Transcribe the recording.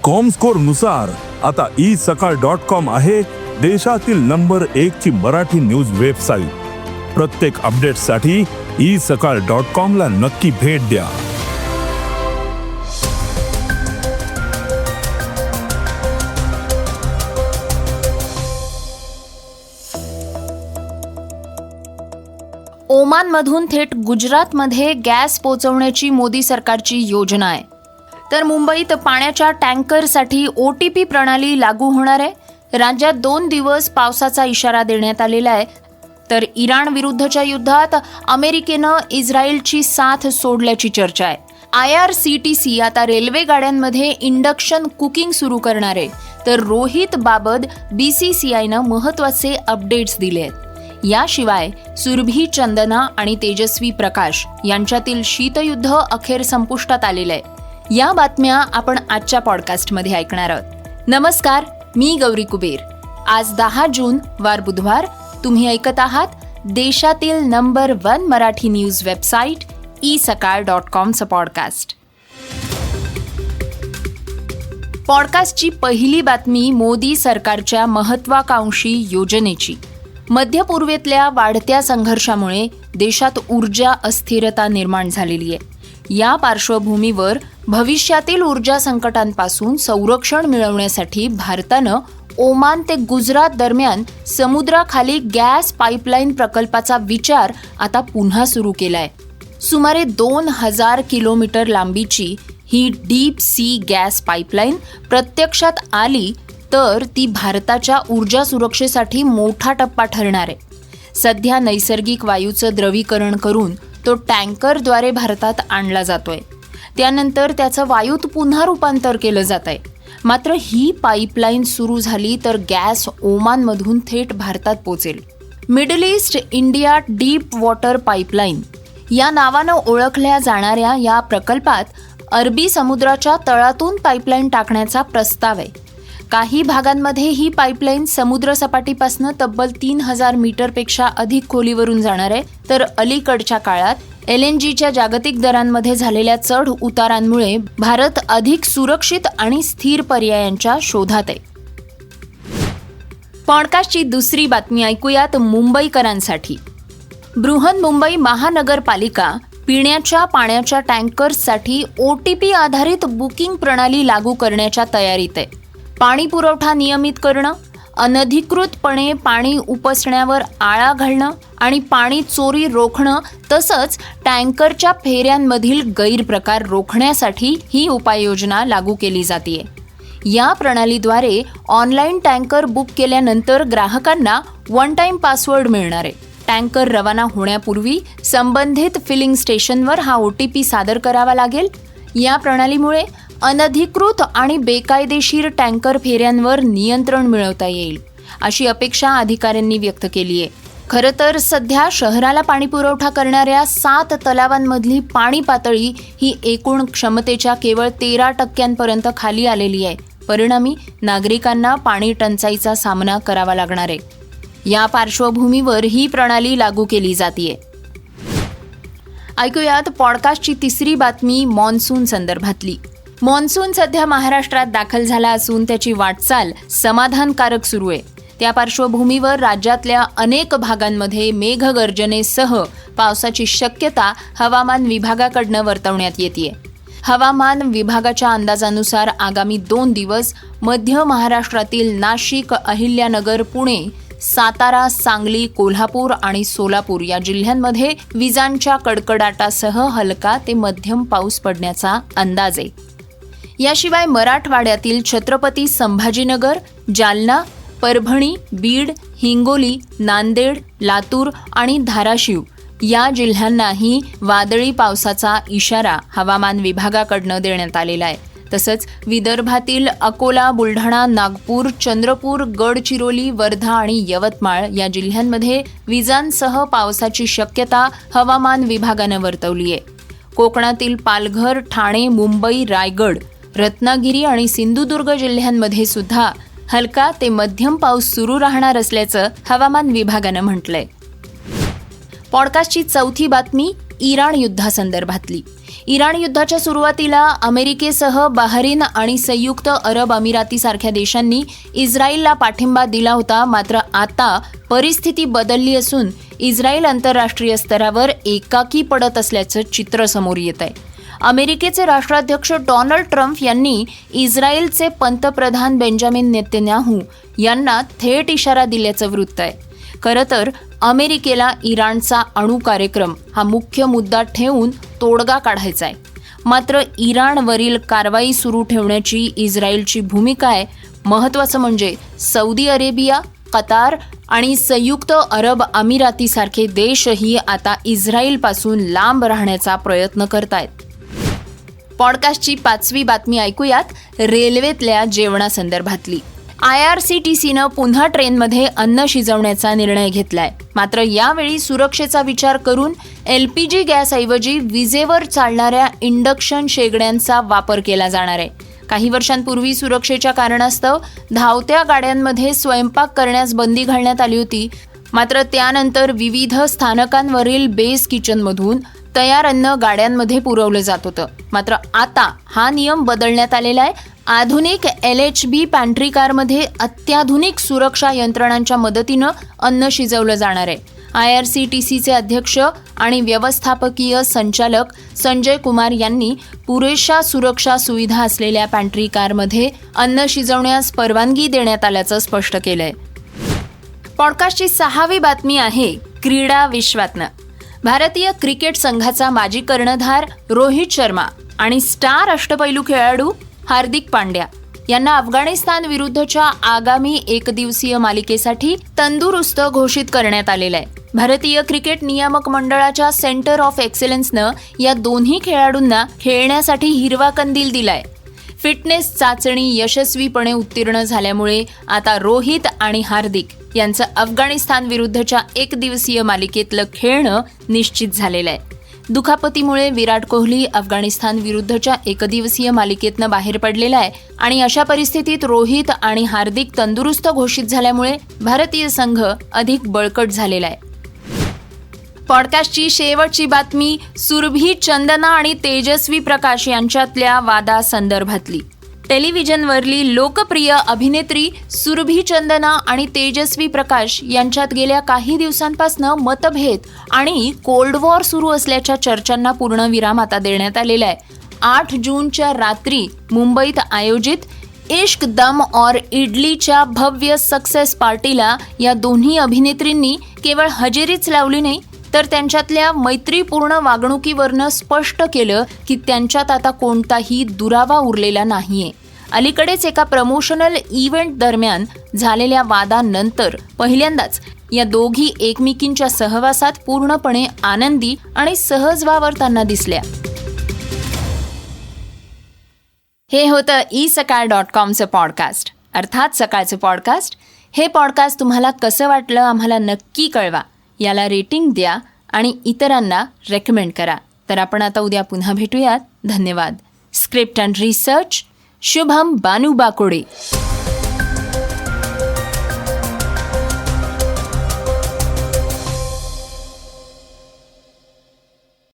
Comscore नुसार आता isakal.com आहे देशातील नंबर 1 ची मराठी न्यूज वेबसाईट। प्रत्येक अपडेटसाठी isakal.com ला नक्की भेट द्या। ओमानमधून थेट गुजरातमध्ये गॅस पोहोचवण्याची मोदी सरकारची योजना आहे। तर मुंबईत पाण्याच्या टँकरसाठी OTP प्रणाली लागू होणार आहे। राज्यात 2 दिवस पावसाचा इशारा देण्यात आलेला आहे। तर इराण विरुद्धच्या युद्धात अमेरिकेनं इस्रायलची साथ सोडल्याची चर्चा आहे। IRCTC आता रेल्वे गाड्यांमध्ये इंडक्शन कुकिंग सुरू करणार आहे। तर रोहित बाबत BCCIनं महत्त्वाचे अपडेट्स दिले आहेत। याशिवाय सुरभी चंदना आणि तेजस्वी प्रकाश यांच्यातील शीतयुद्ध अखेर संपुष्टात आलेलं आहे। या बातम्या आपण आजच्या पॉडकास्टमध्ये ऐकणार आहोत। नमस्कार, मी गौरी कुबेर। आज 10 जून वार बुधवार। तुम्ही ऐकत आहात देशातील नंबर 1 मराठी न्यूज वेबसाईट isakal.comचं पॉडकास्ट। पॉडकास्टची पहिली बातमी मोदी सरकारच्या महत्त्वाकांक्षी योजनेची। मध्य पूर्वेतल्या वाढत्या संघर्षामुळे देशात ऊर्जा अस्थिरता निर्माण झालेली आहे। या पार्श्वभूमीवर भविष्यातील ऊर्जा संकटांपासून संरक्षण मिळवण्यासाठी भारतानं ओमान ते गुजरात दरम्यान समुद्राखाली गॅस पाईपलाईन प्रकल्पाचा विचार आता पुन्हा सुरू केलाय। सुमारे 2000 किलोमीटर लांबीची ही डीप सी गॅस पाईपलाईन प्रत्यक्षात आली तर ती भारताच्या ऊर्जा सुरक्षेसाठी मोठा टप्पा ठरणार आहे। सध्या नैसर्गिक वायूचं द्रवीकरण करून तो टँकरद्वारे भारतात आणला जातोय। त्यानंतर त्याचं वायूत पुन्हा रूपांतर केलं जात आहे। मात्र ही पाईपलाईन सुरू झाली तर गॅस ओमानमधून थेट भारतात पोहोचेल। Middle east India deep water pipeline या नावानं ओळखल्या जाणाऱ्या या प्रकल्पात अरबी समुद्राच्या तळातून पाईपलाईन टाकण्याचा प्रस्ताव आहे। काही भागांमध्ये ही पाईपलाईन समुद्र सपाटीपासून तब्बल 3000 मीटरपेक्षा अधिक खोलीवरून जाणार आहे। तर अलीकडच्या काळात LNGच्या जागतिक दरांमध्ये झालेल्या चढ उतारांमुळे भारत अधिक सुरक्षित आणि स्थिर पर्यायांच्या शोधात आहे। पॉडकास्टची दुसरी बातमी ऐकूयात मुंबईकरांसाठी। बृहन्मुंबई महानगरपालिका पिण्याच्या पाण्याच्या टँकर्ससाठी OTP आधारित बुकिंग प्रणाली लागू करण्याच्या तयारीत आहे। पाणी पुरवठा नियमित करणं, अनधिकृतपणे पाणी उपसण्यावर आळा घालणं आणि पाणी चोरी रोखणं तसंच टँकरच्या फेऱ्यांमधील गैरप्रकार रोखण्यासाठी ही उपाययोजना लागू केली जाते। या प्रणालीद्वारे ऑनलाईन टँकर बुक केल्यानंतर ग्राहकांना वन टाइम पासवर्ड मिळणार आहे। टँकर रवाना होण्यापूर्वी संबंधित फिलिंग स्टेशनवर हा OTP सादर करावा लागेल। या प्रणालीमुळे अनधिकृत आणि बेकायदेशीर टँकर फेऱ्यांवर नियंत्रण मिळवता येईल अशी अपेक्षा अधिकाऱ्यांनी व्यक्त केली आहे। खरं तर सध्या शहराला पाणी पुरवठा करणाऱ्या 7 तलावांमधली पाणी पातळी ही एकूण क्षमतेच्या केवळ 13% खाली आलेली आहे। परिणामी नागरिकांना पाणी टंचाईचा सामना करावा लागणार आहे। या पार्श्वभूमीवर ही प्रणाली लागू केली जाते। ऐकूयात पॉडकास्टची तिसरी बातमी मॉन्सून संदर्भातली। मॉन्सून सध्या महाराष्ट्रात दाखल झाला असून त्याची वाटचाल समाधानकारक सुरू आहे। त्या पार्श्वभूमीवर राज्यातल्या अनेक भागांमध्ये मेघगर्जनेसह पावसाची शक्यता हवामान विभागाकडनं वर्तवण्यात येते। हवामान विभागाच्या अंदाजानुसार आगामी 2 दिवस मध्य महाराष्ट्रातील नाशिक, अहिल्यानगर, पुणे, सातारा, सांगली, कोल्हापूर आणि सोलापूर या जिल्ह्यांमध्ये विजांच्या कडकडाटासह हलका ते मध्यम पाऊस पडण्याचा अंदाज आहे। याशिवाय मराठवाड्यातील छत्रपती संभाजीनगर, जालना, परभणी, बीड, हिंगोली, नांदेड, लातूर आणि धाराशिव या जिल्ह्यांनाही वादळी पावसाचा इशारा हवामान विभागाकडनं देण्यात आलेला आहे। तसंच विदर्भातील अकोला, बुलढाणा, नागपूर, चंद्रपूर, गडचिरोली, वर्धा आणि यवतमाळ या जिल्ह्यांमध्ये विजांसह पावसाची शक्यता हवामान विभागानं वर्तवली आहे। कोकणातील पालघर, ठाणे, मुंबई, रायगड, रत्नागिरी आणि सिंधुदुर्ग जिल्ह्यांमध्ये सुद्धा हलका ते मध्यम पाऊस सुरू राहणार असल्याचं हवामान विभागानं म्हटलंय। पॉडकास्टची चौथी बातमी इराण युद्धासंदर्भातली। इराण युद्धाच्या सुरुवातीला अमेरिकेसह बहरीन आणि संयुक्त अरब अमिरातीसारख्या देशांनी इस्रायलला पाठिंबा दिला होता. मात्र आता परिस्थिती बदलली असून इस्रायल आंतरराष्ट्रीय स्तरावर एकाकी पडत असल्याचं चित्र समोर येत आहे. अमेरिकेचे राष्ट्राध्यक्ष डोनाल्ड ट्रम्प यांनी इस्रायलचे पंतप्रधान बेंजामिन नेतन्याहू यांना थेट इशारा दिल्याचं वृत्त आहे. खरं तर अमेरिकेला इराणचा अणु कार्यक्रम हा मुख्य मुद्दा ठेवून तोडगा काढायचा आहे. मात्र इराणवरील कारवाई सुरू ठेवण्याची इस्रायलची भूमिका आहे. महत्त्वाचं म्हणजे सौदी अरेबिया, कतार आणि संयुक्त अरब अमिरातीसारखे देशही आता इस्रायलपासून लांब राहण्याचा प्रयत्न करतायत. पॉडकास्टची 5वी बातमी ऐकूयात, रेल्वेतल्या जेवणासंदर्भातली. IRCTCनं पुन्हा ट्रेनमध्ये अन्न शिजवण्याचा निर्णय घेतलाय. मात्र यावेळी सुरक्षेचा विचार करून LPG गॅसऐवजी विजेवर चालणाऱ्या इंडक्शन शेगड्यांचा वापर केला जाणार आहे. काही वर्षांपूर्वी सुरक्षेच्या कारणास्तव धावत्या गाड्यांमध्ये स्वयंपाक करण्यास बंदी घालण्यात आली होती. मात्र त्यानंतर विविध स्थानकांवरील बेस किचनमधून तयार अन्न गाड्यांमध्ये पुरवलं जात होतं. मात्र आता हा नियम बदलण्यात आलेला आहे. आधुनिक LHB पॅन्ट्री कारमध्ये अत्याधुनिक सुरक्षा यंत्रणांच्या मदतीनं अन्न शिजवलं जाणार आहे. IRCTCचे अध्यक्ष आणि व्यवस्थापकीय संचालक संजय कुमार यांनी पुरेशा सुरक्षा सुविधा असलेल्या पॅन्ट्री कारमध्ये अन्न शिजवण्यास परवानगी देण्यात आल्याचं स्पष्ट केलंय. पॉडकास्टची 6वी बातमी आहे क्रीडा विश्वातनं. भारतीय क्रिकेट संघाचा माजी कर्णधार रोहित शर्मा आणि स्टार अष्टपैलू खेळाडू हार्दिक पांड्या यांना अफगाणिस्तान विरुद्धच्या आगामी एकदिवसीय मालिकेसाठी तंदुरुस्त घोषित करण्यात आलेलं आहे. भारतीय क्रिकेट नियामक मंडळाच्या सेंटर ऑफ एक्सलन्सनं या दोन्ही खेळाडूंना खेळण्यासाठी हिरवा कंदील दिलाय. फिटनेस चाचणी यशस्वीपणे उत्तीर्ण झाल्यामुळे आता रोहित आणि हार्दिक यांचं अफगाणिस्तान विरुद्धच्या एकदिवसीय मालिकेतलं खेळणं निश्चित झालेलं आहे. दुखापतीमुळे विराट कोहली अफगाणिस्तान विरुद्धच्या एकदिवसीय मालिकेतनं बाहेर पडलेला आहे आणि अशा परिस्थितीत रोहित आणि हार्दिक तंदुरुस्त घोषित झाल्यामुळे भारतीय संघ अधिक बळकट झालेला आहे. पॉडकास्टची शेवटची बातमी सुरभी चंदना आणि तेजस्वी प्रकाश यांच्यातल्या वादासंदर्भातली. टेलिव्हिजनवरली लोकप्रिय अभिनेत्री सुरभी चंदना आणि तेजस्वी प्रकाश यांच्यात गेल्या काही दिवसांपासून मतभेद आणि कोल्ड वॉर सुरू असल्याच्या चर्चांना पूर्णविराम आता देण्यात आलेला आहे. 8 जूनच्या रात्री मुंबईत आयोजित इश्क दम और इडलीच्या भव्य सक्सेस पार्टीला या दोन्ही अभिनेत्रींनी केवळ हजेरीच लावली नाही तर त्यांच्यातल्या मैत्रीपूर्ण वागणुकीवरनं स्पष्ट केलं की त्यांच्यात आता कोणताही दुरावा उरलेला नाहीये. अलीकडेच एका प्रमोशनल इव्हेंट दरम्यान झालेल्या वादानंतर पहिल्यांदाच या दोघी एकमेकींच्या सहवासात पूर्णपणे आनंदी आणि सहज वावरताना दिसल्या. हे होतं isakal.comचं पॉडकास्ट, अर्थात सकाळचं पॉडकास्ट. हे पॉडकास्ट तुम्हाला कसं वाटलं आम्हाला नक्की कळवा. याला रेटिंग द्या आणि इतरांना रेकमेंड करा. तर आपण आता उद्या पुन्हा भेटूयात. धन्यवाद. Script and research Shubham Banu बाकोडे.